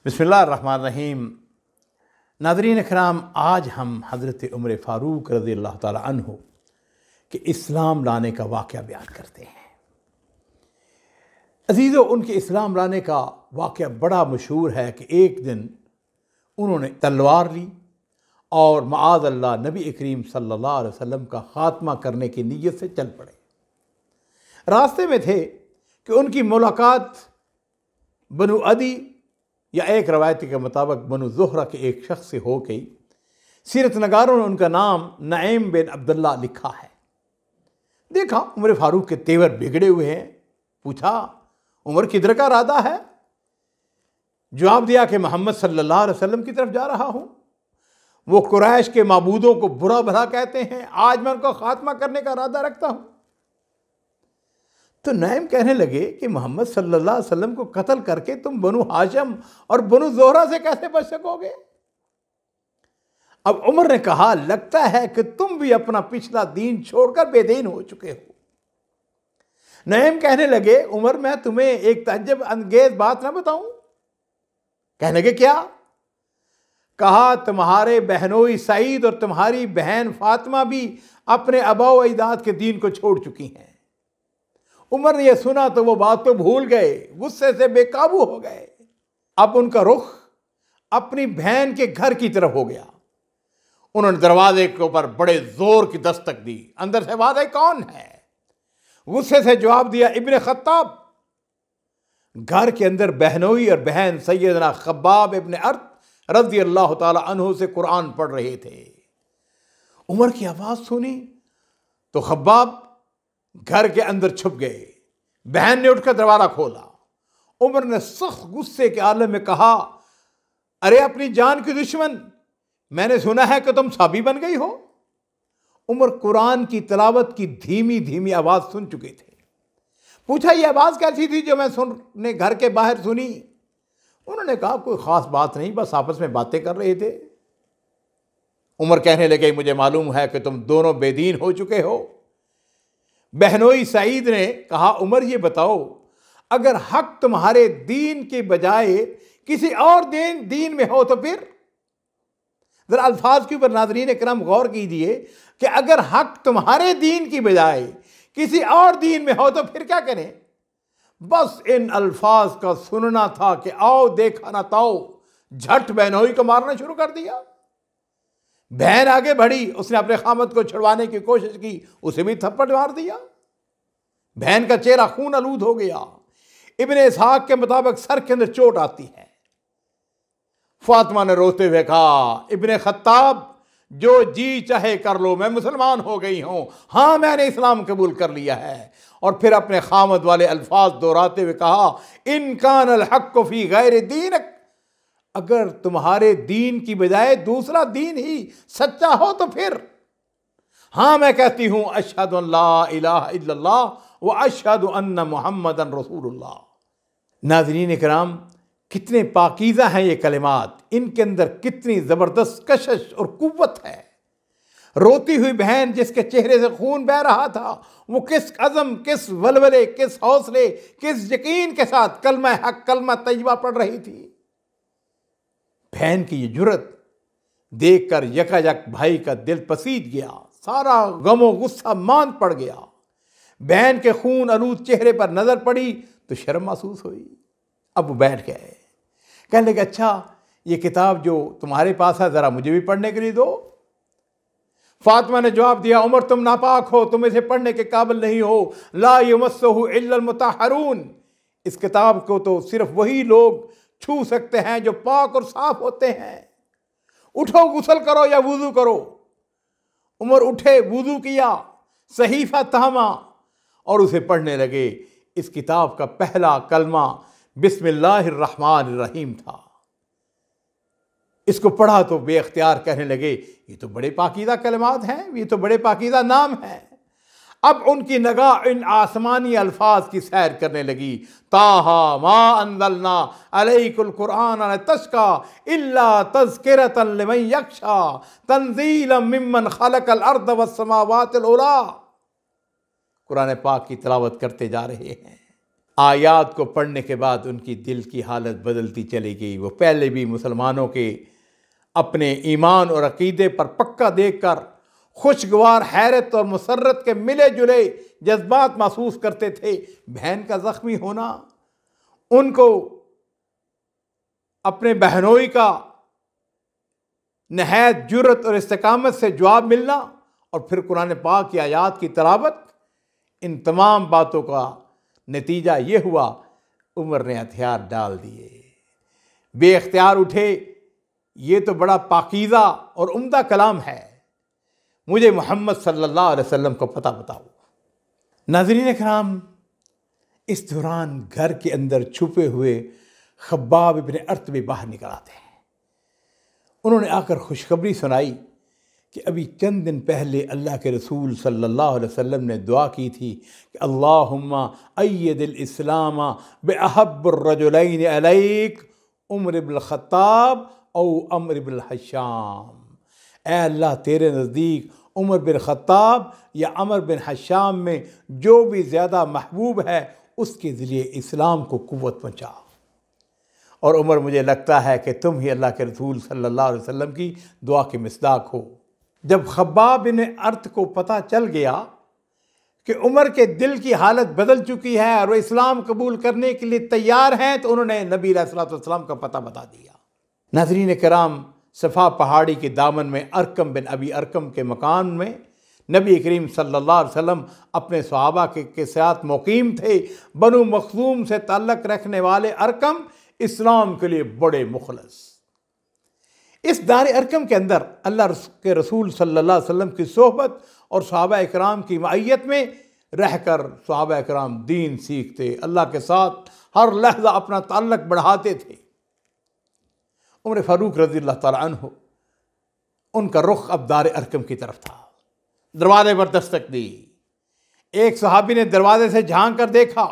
बिस्मिल्लाहिर्रहमानिर्रहीम। नाज़रीन इकराम, आज हम हज़रत उमर फ़ारूक रज़ियल्लाहु ताला अन्हु के इस्लाम लाने का वाक़या बयान करते हैं। अज़ीज़ों, उनके इस्लाम लाने का वाक़या बड़ा मशहूर है कि एक दिन उन्होंने तलवार ली और माअज़ल्लाह नबी करीम सल्लल्लाहु अलैहि वसल्लम का ख़ात्मा करने की नीयत से चल पड़े। रास्ते में थे कि उनकी मुलाकात बनु अदी या एक रवायती के मुताबिक बनु ज़ुहरा के एक शख्स से हो गई। सीरत नगारों ने उनका नाम नईम बिन अब्दुल्ला लिखा है। देखा उमर फ़ारूक के तेवर बिगड़े हुए हैं। पूछा, उमर किधर का इरादा है? जवाब दिया कि मोहम्मद सल्लल्लाहु अलैहि वसल्लम की तरफ जा रहा हूँ। वो कुरैश के माबूदों को बुरा भला कहते हैं, आज मैं उनको खात्मा करने का इरादा रखता हूँ। तो नईम कहने लगे कि मोहम्मद सल्लल्लाहु अलैहि वसल्लम को कत्ल करके तुम बनु हाशिम और बनु ज़ोहरा से कैसे बच सकोगे? अब उमर ने कहा, लगता है कि तुम भी अपना पिछला दीन छोड़कर बेदीन हो चुके हो। नईम कहने लगे, उमर मैं तुम्हें एक तअज्जुब अंगेज बात ना बताऊं? कहने लगे, क्या? कहा, तुम्हारे बहनोई सईद और तुम्हारी बहन फातिमा भी अपने आबा व अजदाद के दीन को छोड़ चुकी हैं। उमर ने यह सुना तो वो बात तो भूल गए, गुस्से से बेकाबू हो गए। अब उनका रुख अपनी बहन के घर की तरफ हो गया। उन्होंने दरवाजे के ऊपर बड़े जोर की दस्तक दी। अंदर से आवाज आई, कौन है? गुस्से से जवाब दिया, इब्ने खत्ताब। घर के अंदर बहनोई और बहन सैयदना खब्बाब इब्ने अर्त रज़ी अल्लाह ताला अन्हु से कुरान पढ़ रहे थे। उमर की आवाज सुनी तो खब्बाब घर के अंदर छुप गए। बहन ने उठकर दरवाजा खोला। उमर ने सख्त गुस्से के आलम में कहा, अरे अपनी जान की दुश्मन, मैंने सुना है कि तुम साबी बन गई हो। उमर कुरान की तिलावत की धीमी धीमी आवाज सुन चुके थे। पूछा, यह आवाज कैसी थी जो मैं सुनने घर के बाहर सुनी? उन्होंने कहा, कोई खास बात नहीं, बस आपस में बातें कर रहे थे। उमर कहने लगे, मुझे मालूम है कि तुम दोनों बेदीन हो चुके हो। बहनोई सईद ने कहा, उमर ये बताओ, अगर हक तुम्हारे दीन के बजाय किसी और दीन में हो तो फिर? जरा अल्फाज के ऊपर नाज़रीन इकराम गौर कीजिए कि अगर हक तुम्हारे दीन की बजाय किसी और दीन में हो तो फिर क्या करें? बस इन अल्फाज का सुनना था कि आओ देखा ना ताओ, झट बहनोई को मारना शुरू कर दिया। बहन आगे बढ़ी, उसने अपने खामद को छुड़वाने की कोशिश की, उसे भी थप्पड़ मार दिया। बहन का चेहरा खून आलूद हो गया। इब्ने इसहाक के मुताबिक सर के अंदर चोट आती है। फातिमा ने रोते हुए कहा, इब्ने खत्ताब, जो जी चाहे कर लो, मैं मुसलमान हो गई हूं। हाँ, मैंने इस्लाम कबूल कर लिया है। और फिर अपने खामद वाले अल्फाज दोहराते हुए कहा, इन कान अल हक़्क़ फी गैर दीनक, अगर तुम्हारे दीन की बजाय दूसरा दीन ही सच्चा हो तो फिर? हाँ, मैं कहती हूं, अशहदु अल्ला इलाहा इल्लल्लाह व अशहदु अन्ना मुहम्मदन रसूलुल्लाह। नाज़रीन इकराम, कितने पाकीज़ा हैं ये कलिमात, इनके अंदर कितनी ज़बरदस्त कशिश और कुव्वत है। रोती हुई बहन जिसके चेहरे से खून बह रहा था, वो किस अज़म, किस वलवले, किस हौसले, किस यकीन के साथ कलमा हक, कलमा तय्यबा पढ़ रही थी। बहन की ये जुर्रत देखकर यकायक भाई का दिल पसीज गया। सारा गमो गुस्सा मांद पड़ गया। बहन के खून आलूद चेहरे पर नजर पड़ी तो शर्म महसूस हुई। अब वो बैठ गए। कहने लगे, अच्छा ये किताब जो तुम्हारे पास है जरा मुझे भी पढ़ने के लिए दो। फातिमा ने जवाब दिया, उमर तुम नापाक हो, तुम इसे पढ़ने के काबिल नहीं हो। ला यमस्सुहु इल्लल मुतहहरून, इस किताब को तो सिर्फ वही लोग छू सकते हैं जो पाक और साफ होते हैं। उठो, गुस्ल करो या वुजू करो। उमर उठे, वुजू किया, सहीफा थामा और उसे पढ़ने लगे। इस किताब का पहला कलमा बिस्मिल्लाहिर्रहमानिर्रहीम था। इसको पढ़ा तो बेख्तियार कहने लगे, ये तो बड़े पाकीज़ा कलमात हैं, ये तो बड़े पाकीज़ा नाम हैं। अब उनकी निगाह इन आसमानी अल्फाज की सैर करने लगी। ताहा मा अंज़लना अलैकुल कुरआन तस्का इल्ला तज़किरतन लिमन यख्शा तंज़ीलन मिम्मन खलक़ल अर्द वस्समावातिल उला। कुरान पाक की तिलावत करते जा रहे हैं। आयात को पढ़ने के बाद उनकी दिल की हालत बदलती चली गई। वो पहले भी मुसलमानों के अपने ईमान और अकीदे पर पक्का देखकर खुशगवार हैरत और मुसर्रत के मिले जुले जज्बात महसूस करते थे। बहन का ज़ख्मी होना, उनको अपने बहनोई का नहायत जुर्रत और इस्तिकामत से जवाब मिलना और फिर कुरान पाक की आयात की तिलावत, इन तमाम बातों का नतीजा ये हुआ उमर ने हथियार डाल दिए, बेख्तियार उठे। ये तो बड़ा पाकीज़ा और उम्दा कलाम है, मुझे मोहम्मद सल्लल्लाहु अलैहि वसल्लम को पता बताओ। नाज़रीन इकराम, इस दौरान घर के अंदर छुपे हुए खब्बाब इब्न अर्त भी बाहर निकल आते हैं। उन्होंने आकर खुशखबरी सुनाई कि अभी चंद दिन पहले अल्लाह के रसूल सल्लल्लाहु अलैहि वसल्लम ने दुआ की थी कि अल्लाहुम्मा अय्यदिल इस्लाम बिअहब्बिर रजुलैन अलैक उमर इब्न ख़त्ताब औ अमर इब्न हशाम। ऐ अल्लाह, तेरे नज़दीक उमर बिन ख़त्ताब या अमर बिन हशाम में जो भी ज़्यादा महबूब है उसके ज़रिए इस्लाम को क़ुव्वत पहुँचा। और उमर, मुझे लगता है कि तुम ही अल्लाह के रसूल सल्लल्लाहु अलैहि वसल्लम की दुआ के मिस्दाक हो। जब खब्बाब बिन अर्त को पता चल गया कि उमर के दिल की हालत बदल चुकी है और वो इस्लाम कबूल करने के लिए तैयार हैं, तो उन्होंने नबी अलैहिस्सलातु वस्सलाम का पता बता दिया। नाज़रीन कराम, सफ़ा पहाड़ी के दामन में अरकम बिन अबी अरकम के मकान में नबी करीम सल्लल्लाहु अलैहि वसल्लम अपने सहाबा के साथ मुकीम थे। बनु मखज़ूम से ताल्लुक़ रखने वाले अरकम इस्लाम के लिए बड़े मुखलस। इस दार अरकम के अंदर अल्लाह के रसूल सल्लल्लाहु अलैहि वसल्लम की सोहबत और सहाबा इकराम की मअय्यत में रहकर सहाबा इकराम दीन सीखते, अल्लाह के साथ हर लहजा अपना ताल्लुक़ बढ़ाते थे। उमर फ़ारूक रज़ियल्लाहु तआला अन्हु, उनका रुख अब दार अरकम की तरफ था। दरवाजे पर दस्तक दी। एक सहाबी ने दरवाजे से झांक कर देखा,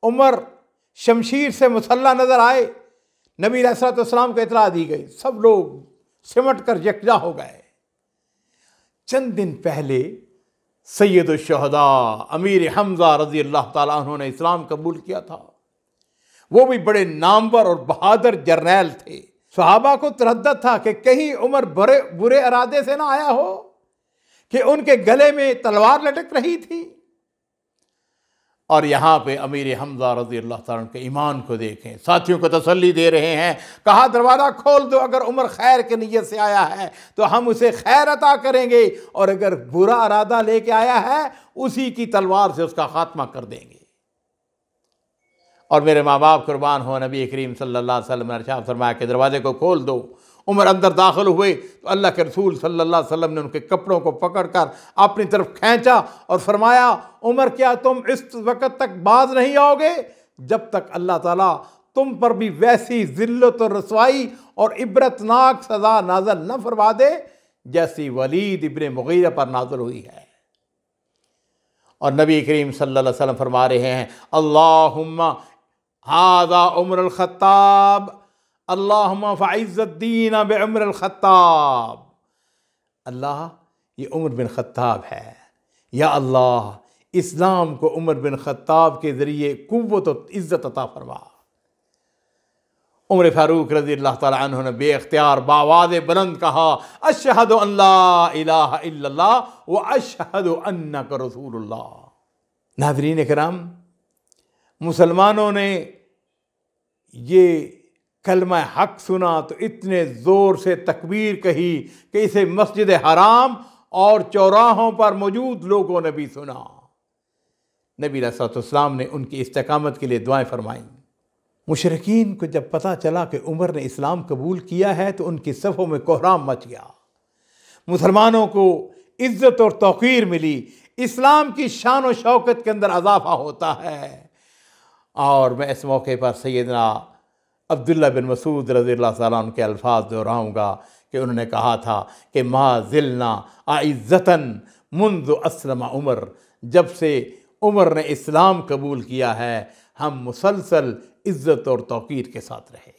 उमर शमशीर से मुसल्ला नजर आए। नबी अलैहिस्सलातु वस्सलाम को इतला दी गई। सब लोग सिमट कर यकजा हो गए। चंद दिन पहले सैयदुल शुहदा अमीर हमजा रज़ियल्लाहु तआला अन्हु ने इस्लाम कबूल किया था। वो भी बड़े नामवर और बहादुर जर्नैल थे। सहाबा को तरद्दुद था कि कहीं उमर बुरे इरादे से ना आया हो कि उनके गले में तलवार लटक रही थी। और यहाँ पे अमीर हमजा रज़ियल्लाहु तआला के ईमान को देखें, साथियों को तसल्ली दे रहे हैं। कहा दरवाज़ा खोल दो, अगर उमर खैर की नीयत से आया है तो हम उसे खैर अता करेंगे, और अगर बुरा इरादा लेके आया है उसी की तलवार से उसका खात्मा कर देंगे। और मेरे माँ बाप कुर्बान हो, नबी करीम सल्लल्लाहु अलैहि वसल्लम ने इरशाद फरमाया कि दरवाजे को खोल दो। उमर अंदर दाखिल हुए तो अल्लाह के रसूल सल्लल्लाहु अलैहि वसल्लम ने उनके कपड़ों को पकड़कर अपनी तरफ खींचा और फरमाया, उमर, क्या तुम इस वक़्त तक बाज नहीं आओगे जब तक अल्लाह ताला तुम पर भी वैसी ज़िल्लत और रसवाई और इबरतनाक सज़ा नाज़िल न फरमा दे जैसी वलीद इब्न मुगीरा पर नाज़िल हुई है। और नबी करीम सल्लल्लाहु अलैहि वसल्लम फरमा रहे हैं, अल्लाहुम्मा हाज़ा उमरुल ख़त्ताब अल्लाहुम्मा फ़अइज़्ज़द्दीन बिउमरिल ख़त्ताब। अल्लाह, ये उमर बिन ख़त्ताब है। या अल्लाह, इस्लाम को उमर बिन ख़त्ताब के ज़रिए क़ुव्वत और इज़्ज़त अता फरमा। उमर फ़ारूक रज़ियल्लाहु तआला अन्हु ने बेख्तियार बावाज़े बुलंद कहा, अशहदु अन ला इलाहा इल्लल्लाह व अशहदु अन्नका रसूलुल्लाह। नाज़रीन किराम, मुसलमानों ने ये कलमा हक सुना तो इतने ज़ोर से तकबीर कही कि इसे मस्जिद हराम और चौराहों पर मौजूद लोगों ने भी सुना। नबी अलैहिस्सलाम ने उनकी इस्तिकामत के लिए दुआएं फरमाईं। मुशरिकीन को जब पता चला कि उमर ने इस्लाम कबूल किया है तो उनकी सफ़ों में कोहराम मच गया। मुसलमानों को इज़्ज़त और तौक़ीर मिली। इस्लाम की शान और शौकत के अंदर इज़ाफ़ा होता है। और मैं इस मौके पर सैयदना अब्दुल्ला बिन मसूद रज़ियल्लाहु तआला अन्हु के अल्फाज दोहराऊँगा कि उन्होंने कहा था कि मा ज़िलना आइज़्ज़तन मुंज़ अस्लम उमर, जब से उमर ने इस्लाम कबूल किया है हम मुसलसल इज़्ज़त और तौक़ीर के साथ रहे।